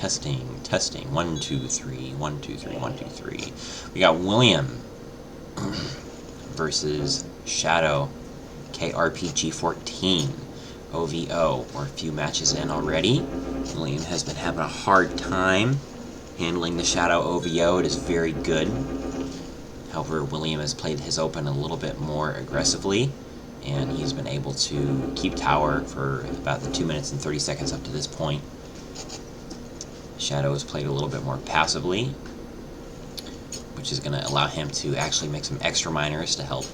Testing, testing. 1, 2, 3, 1, 2, 3, 1, 2, 3. We got William versus Shadow, KRPG 14. OvO. We're a few matches in already. William has been having a hard time handling the Shadow OvO. It is very good. However, William has played his open a little bit more aggressively, and he's been able to keep tower for about the 2 minutes and 30 seconds up to this point. Shadow has played a little bit more passively, which is going to allow him to actually make some extra miners to help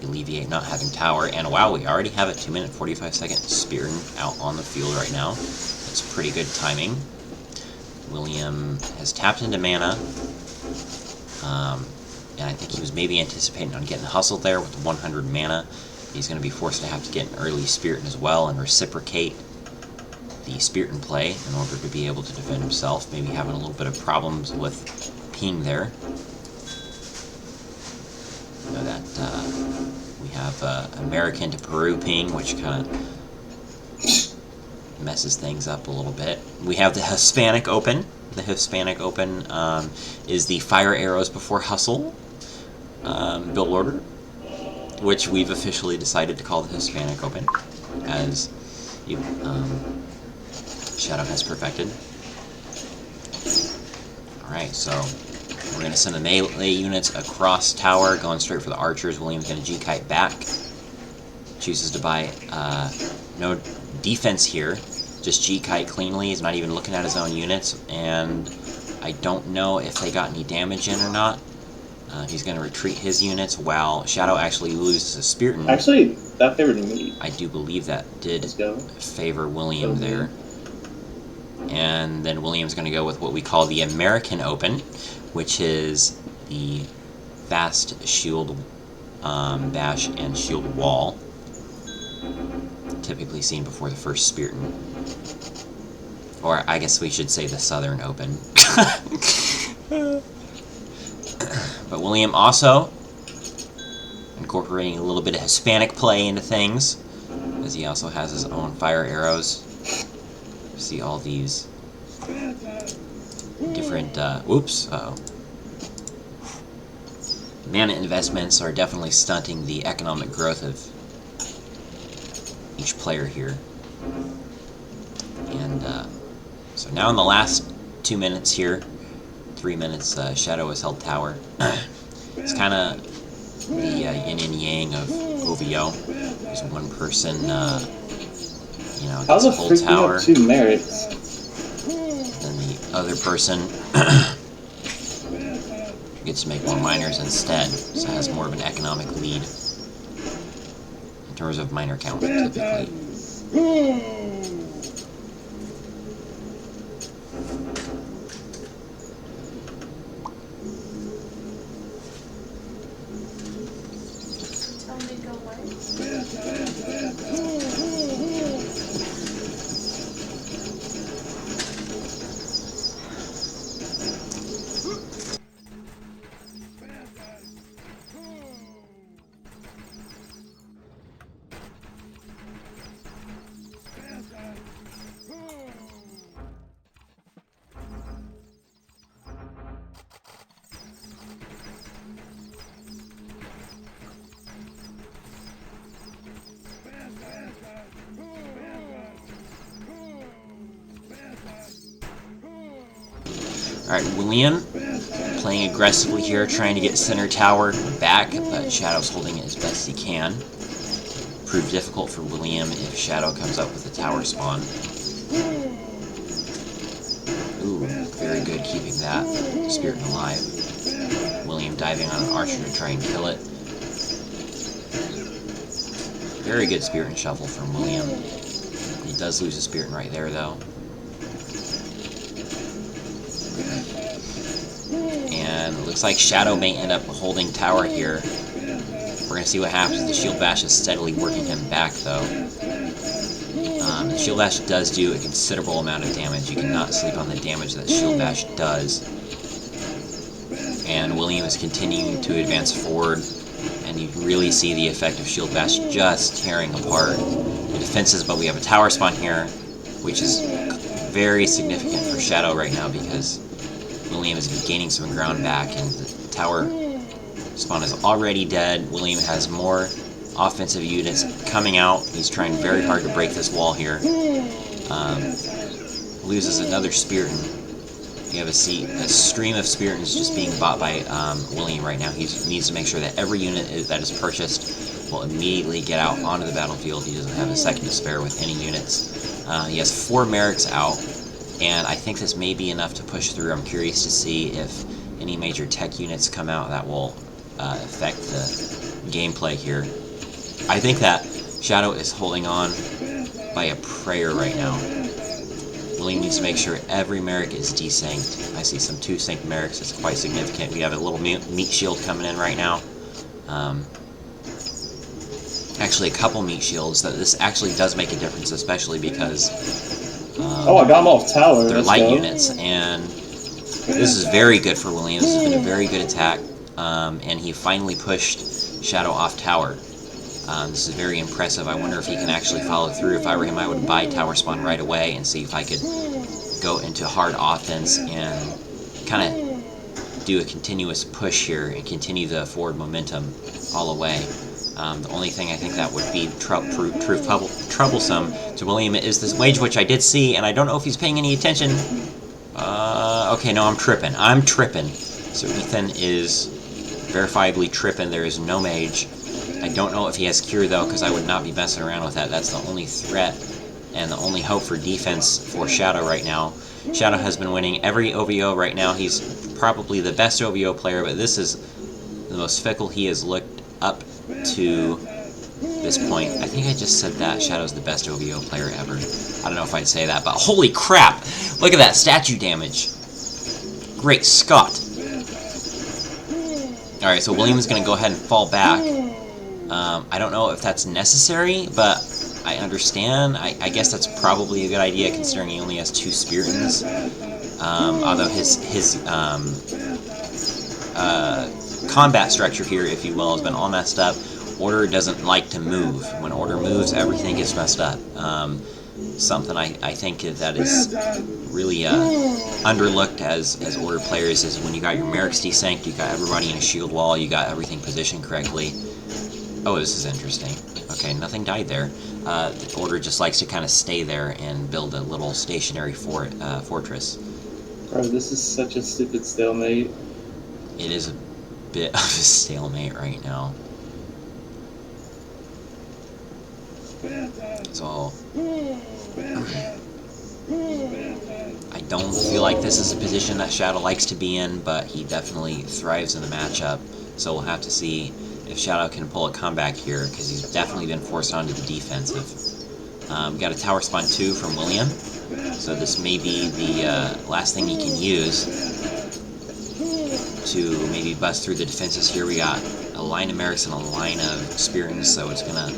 alleviate not having tower. And wow, we already have a 2 minute 45 second Spearton out on the field right now. That's pretty good timing. William has tapped into mana, and I think he was maybe anticipating on getting hustled there with 100 mana. He's going to be forced to have to get an early Spearton as well and reciprocate the Spearton play in order to be able to defend himself. Maybe having a little bit of problems with ping there. You know that we have American to Peru ping, which kind of messes things up a little bit. We have the Hispanic Open. The Hispanic Open is the Fire Arrows Before Hustle build order, which we've officially decided to call the Hispanic Open, as you, Shadow has perfected. Alright, so we're going to send the melee units across tower, going straight for the archers. William's going to G-Kite back. Chooses to buy no defense here. Just G-Kite cleanly. He's not even looking at his own units. And I don't know if they got any damage in or not. He's going to retreat his units while Shadow actually loses a Spearton. Actually, that favored me. I do believe that did favor William there. And then William's going to go with what we call the American Open, which is the fast shield bash and shield wall, typically seen before the first Spearton. Or I guess we should say the Southern Open. But William also incorporating a little bit of Hispanic play into things, as he also has his own fire arrows. See all these different, whoops, uh-oh. Mana investments are definitely stunting the economic growth of each player here. And, so now in the last 2 minutes here, 3 minutes, Shadow has held tower. It's kind of the yin and yang of OvO. There's one person, you know, gets a full tower. Two merits. Then the other person gets to make more miners instead, so has more of an economic lead in terms of miner count, typically. Alright, William playing aggressively here, trying to get center tower back, but Shadow's holding it as best he can. Prove difficult for William if Shadow comes up with a tower spawn. Ooh, very good keeping that Spearton alive. William diving on an archer to try and kill it. Very good Spearton shuffle from William. He does lose a Spearton right there, though. And it looks like Shadow may end up holding tower here. We're going to see what happens. The Shield Bash is steadily working him back, though. The Shield Bash does do a considerable amount of damage. You cannot sleep on the damage that Shield Bash does. And William is continuing to advance forward, and you really see the effect of Shield Bash just tearing apart the defenses. But we have a tower spawn here, which is very significant for Shadow right now because William is gaining some ground back, and the tower spawn is already dead. William has more offensive units coming out. He's trying very hard to break this wall here. Loses another Spirit. You have a stream of Spiritans just being bought by William right now. He needs to make sure that every unit that is purchased will immediately get out onto the battlefield. He doesn't have a second to spare with any units. He has 4 Merrics out, and I think this may be enough to push through. I'm curious to see if any major tech units come out that will affect the gameplay here. I think that Shadow is holding on by a prayer right now. William needs to make sure every Merrick is desynced. I see some 2 synced Merrics. It's quite significant. We have a little meat shield coming in right now. Actually, a couple meat shields. This actually does make a difference, especially because oh, I got him off tower. They're light units, and this is very good for William. This has been a very good attack, and he finally pushed Shadow off tower. This is very impressive. I wonder if he can actually follow through. If I were him, I would buy tower spawn right away and see if I could go into hard offense and kind of do a continuous push here and continue the forward momentum all the way. The only thing I think that would be troublesome to William is this wage, which I did see, and I don't know if he's paying any attention. Okay, no, I'm tripping. So Ethan is verifiably tripping. There is no mage. I don't know if he has cure, though, because I would not be messing around with that. That's the only threat and the only hope for defense for Shadow right now. Shadow has been winning every OVO right now. He's probably the best OVO player, but this is the most fickle he has looked up to this point. I think I just said that Shadow's the best OVO player ever. I don't know if I'd say that, but holy crap! Look at that statue damage! Great Scott! Alright, so William's going to go ahead and fall back. I don't know if that's necessary, but I understand. I guess that's probably a good idea considering he only has 2 Spiritans. Although his combat structure here, if you will, has been all messed up. Order doesn't like to move. When Order moves, everything gets messed up. Something I think that is really underlooked as Order players is when you got your Merrics desynced, you got everybody in a shield wall, you got everything positioned correctly. Oh, this is interesting. Okay, nothing died there. The Order just likes to kind of stay there and build a little stationary fortress. Bro, this is such a stupid stalemate. It is a bit of a stalemate right now. So I don't feel like this is a position that Shadow likes to be in, but he definitely thrives in the matchup. So we'll have to see if Shadow can pull a comeback here, because he's definitely been forced onto the defensive. Got a tower spawn 2 from William, so this may be the last thing he can use to maybe bust through the defenses here. We got a line of Merrics and a line of Spiritans, so it's going to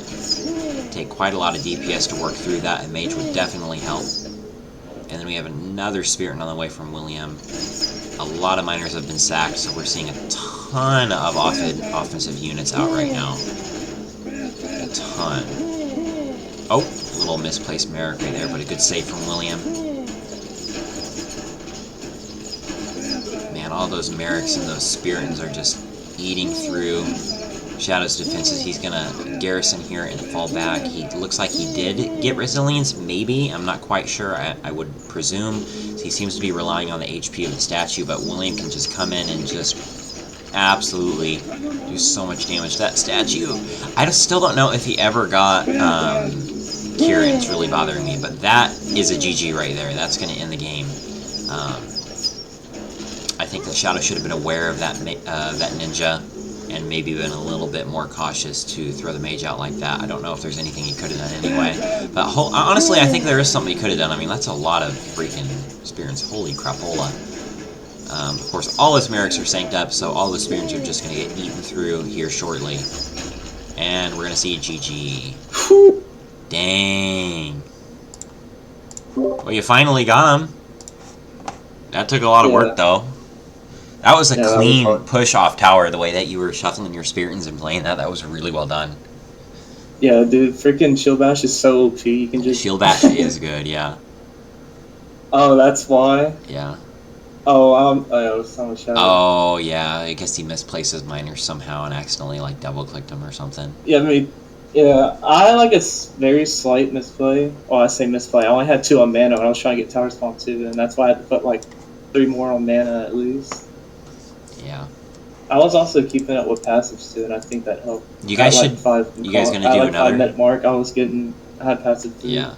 take quite a lot of DPS to work through that, and Mage would definitely help. And then we have another Spiritan on the way from William. A lot of miners have been sacked, so we're seeing a ton of offensive units out right now. A ton. Oh, a little misplaced Merrick right there, but a good save from William. Man, all those Merricks and those Spiritans are just eating through Shadow's defenses. He's gonna garrison here and fall back. He looks like he did get resilience, maybe. I'm not quite sure. I would presume. He seems to be relying on the HP of the statue, but William can just come in and just absolutely do so much damage to that statue. I still don't know if he ever got Kieran. It's really bothering me, but that is a GG right there. That's going to end the game. I think that Shadow should have been aware of that ninja and maybe been a little bit more cautious to throw the mage out like that. I don't know if there's anything he could have done anyway. But honestly, I think there is something he could have done. I mean, that's a lot of freaking experience. Holy crapola. Of course, all his Merrics are synced up, so all the Spirits are just going to get eaten through here shortly. And we're going to see a GG. Dang. Well, you finally got him. That took a lot of work, though. That was a clean push off tower, the way that you were shuffling your Spiritans and playing that. That was really well done. Yeah, dude, freaking Shield Bash is so OP. You can just... Shield Bash is good, yeah. Oh, that's why. Yeah. Oh, so much out. Oh, yeah. I guess he misplaced his miner somehow and accidentally like double clicked him or something. Yeah, I mean, yeah, I like a very slight misplay. Well, I say misplay. I only had 2 on mana when I was trying to get tower spawn 2, and that's why I had to put like 3 more on mana at least. Yeah. I was also keeping up with passives too, and I think that helped. You guys at, should. like, 5, You guys gonna at do like another? 5 net mark, I had passive 3. Yeah.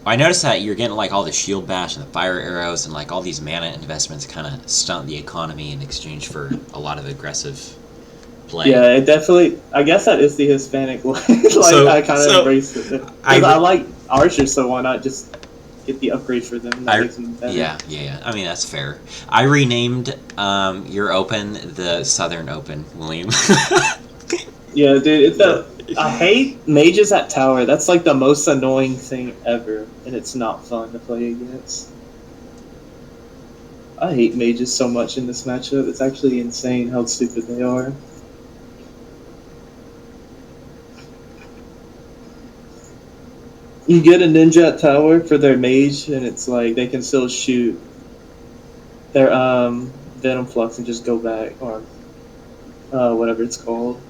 I noticed that you're getting like all the shield bash and the fire arrows and like all these mana investments kind of stunt the economy in exchange for a lot of aggressive play. Yeah, it definitely. I guess that is the Hispanic way. I kind of embrace it because I like archers, so why not just get the upgrade for them? That makes them better. Yeah. I mean, that's fair. I renamed your Open the Southern Open, William. Yeah, dude, I hate mages at tower. That's like the most annoying thing ever, and it's not fun to play against. I hate mages so much in this matchup. It's actually insane how stupid they are. You get a ninja at tower for their mage, and it's like they can still shoot their venom flux and just go back, or whatever it's called.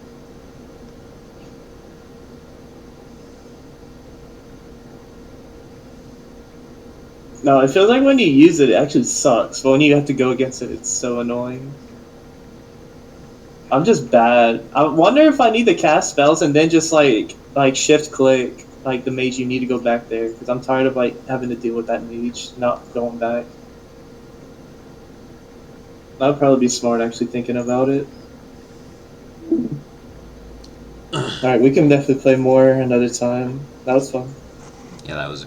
No, it feels like when you use it, it actually sucks. But when you have to go against it, it's so annoying. I'm just bad. I wonder if I need to cast spells and then just like shift click like the mage you need to go back there, because I'm tired of like having to deal with that mage not going back. That would probably be smart actually thinking about it. Alright, we can definitely play more another time. That was fun. Yeah, that was